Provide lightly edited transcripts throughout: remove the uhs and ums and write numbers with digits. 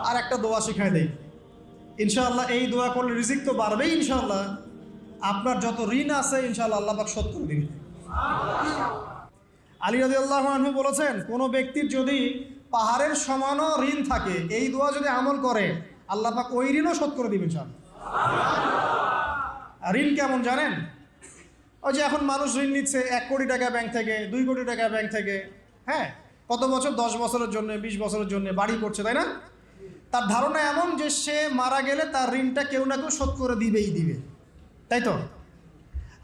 আর একটা দোয়া শিখাই দেই, ইনশাআল্লাহ এই দোয়া করলে রিজিক তো বাড়বেই ইনশাআল্লাহ, আপনার যত ঋণ আছে ইনশাআল্লাহ আল্লাহ পাক শোধ করে দিবেন। আলী রাদিয়াল্লাহু আনহু বলেছেন, কোনো ব্যক্তির যদি পাহাড়ের সমানও ঋণ থাকে, এই দোয়া যদি আমল করে আল্লাহ পাক ওই ঋণও শোধ করে দিবেন ইনশাআল্লাহ। ঋণ কেমন জানেন? ওই যে এখন মানুষ ঋণ নিচ্ছে 1 কোটি টাকা ব্যাংক থেকে, 2 কোটি টাকা ব্যাংক থেকে, হ্যাঁ, কত বছর, 10 বছরের জন্য, 20 বছরের জন্য বাড়ি করছে, তাই না? তার ধারণা এমন যে সে মারা গেলে তার ঋণটা কেউ না কেউ শোধ করে দিবে, তাই তো?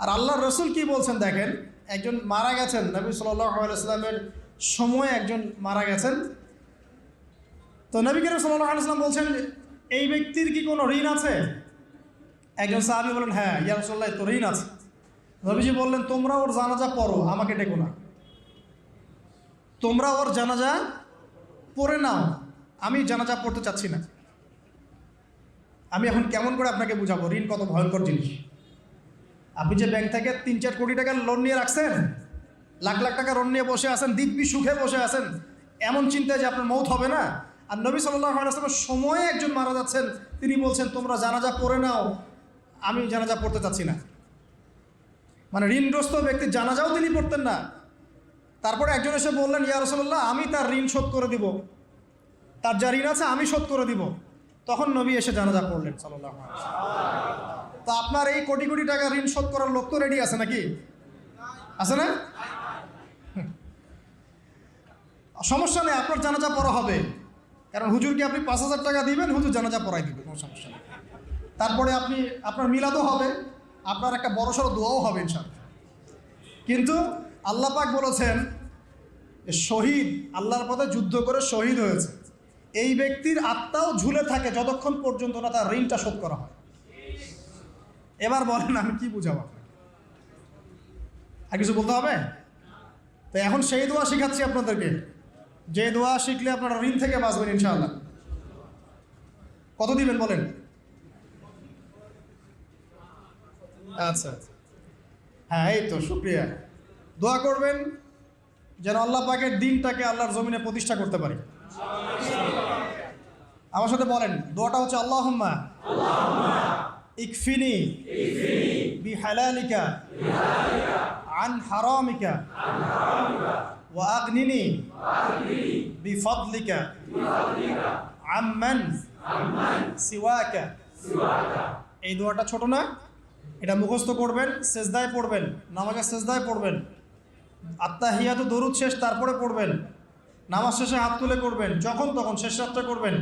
আর আল্লাহর রসুল কি বলছেন দেখেন, একজন মারা গেছেন, নবী সাল্লাল্লাহু আলাইহি ওয়াসাল্লামের সময় একজন মারা গেছেন। তো নবী করিম সাল্লাল্লাহু আলাইহি ওয়াসাল্লাম বলছেন, এই ব্যক্তির কি কোনো ঋণ আছে? একজন সাহাবী বলেন, হ্যাঁ ইয়া রাসূলুল্লাহ, তো ঋণ আছে। নবীজি বললেন, তোমরা ওর জানাজা পড়ো, আমাকে ডেকো না। তোমরা ওর জানাজা পড়ে নাও, আমি জানাজা পড়তে চাচ্ছি না। আমি এখন কেমন করে আপনাকে বুঝাবো ঋণ কত ভয়ঙ্কর জিনিস। আপনি যে ব্যাংক থেকে 3-4 কোটি টাকার লোন নিয়ে রাখছেন, লাখ লাখ টাকা লোন নিয়ে বসে আছেন, দিব্যি সুখে বসে আছেন, এমন চিন্তায় যে আপনার মৌত হবে না। আর নবী সাল্লাল্লাহু আলাইহি ওয়াসাল্লামের সময়ে একজন মারা যাচ্ছেন, তিনি বলছেন তোমরা জানাজা পড়ে নাও, আমি জানাজা পড়তে চাচ্ছি না। মানে ঋণগ্রস্ত ব্যক্তির জানাজাও তিনি পড়তেন না। তারপরে একজন এসে বললেন, ইয়া রাসূলুল্লাহ, আমি তার ঋণ শোধ করে দিব, তার যা ঋণ আছে আমি শোধ করে দিব। তখন নবী এসে জানাজা পড়লেন সাল্লাল্লাহু আলাইহি ওয়াসাল্লাম। তো আপনার এই কোটি কোটি টাকা ঋণ শোধ করার লোক তো রেডি আছে নাকি? আছে না? সমস্যা নেই, আপনার জানাজা পড়া হবে। কারণ হুজুরকে আপনি 5,000 টাকা দিবেন, হুজুর জানাজা পড়াই দিবে, কোনো সমস্যা নেই। তারপরে আপনার মিলাদও হবে, আপনার একটা বড়সড় দোয়াও হবে ইনশাআল্লাহ। কিন্তু আল্লাহ পাক বলেছেন, শহীদ, আল্লাহর পথে যুদ্ধ করে শহীদ হয়েছে, এই ব্যক্তির আত্মাও ঝুলে থাকে যতক্ষণ পর্যন্ত না তার ঋণটা শোধ করা হয়। এবার বলেন আমি কি বুঝাবো আপনাকে? আর কিছু বলতে হবে? তো এখন সেই দোয়া শিখাচ্ছি আপনাদেরকে, যে দোয়া শিখলে আপনারা ঋণ থেকে বাঁচবেন ইনশাআল্লাহ। কত দিবেন বলেন? আচ্ছা, হ্যাঁ, এই তো, শুকরিয়া। দোয়া করবেন যেন আল্লাহ পাকের দ্বীনটাকে আল্লাহর জমিনে প্রতিষ্ঠা করতে পারি। আমার সাথে বলেন, দোয়াটা হচ্ছে, আল্লাহুম্মা ইকফিনি বিহালালিকা আন হারামিকা ওয়া আগনিনি বিফদলিকা আম্মান সিওয়াকা। এই দোয়াটা ছোট না, এটা মুখস্থ করবেন, সেজদায় পড়বেন, নামাজের সেজদায় পড়বেন, আত্তাহিয়াতু দরুদ শেষ তারপরে পড়বেন, নামাজ শেষে হাত তুলে করবেন, যখন তখন শেষ রাত্রে করবেন।